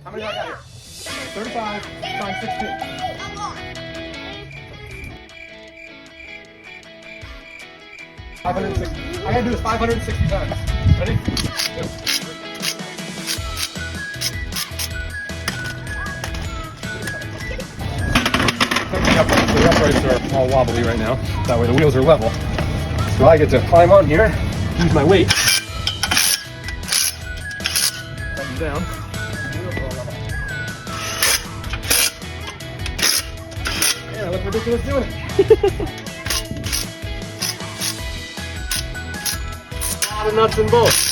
How many do I got here? 35 times 16. All I gotta do is 560 times. Ready? Go. The uprights are all wobbly right now. That way the wheels are level. So I get to climb on here, use my weight, up and down. Yeah, I look ridiculous doing it. A lot of nuts and bolts.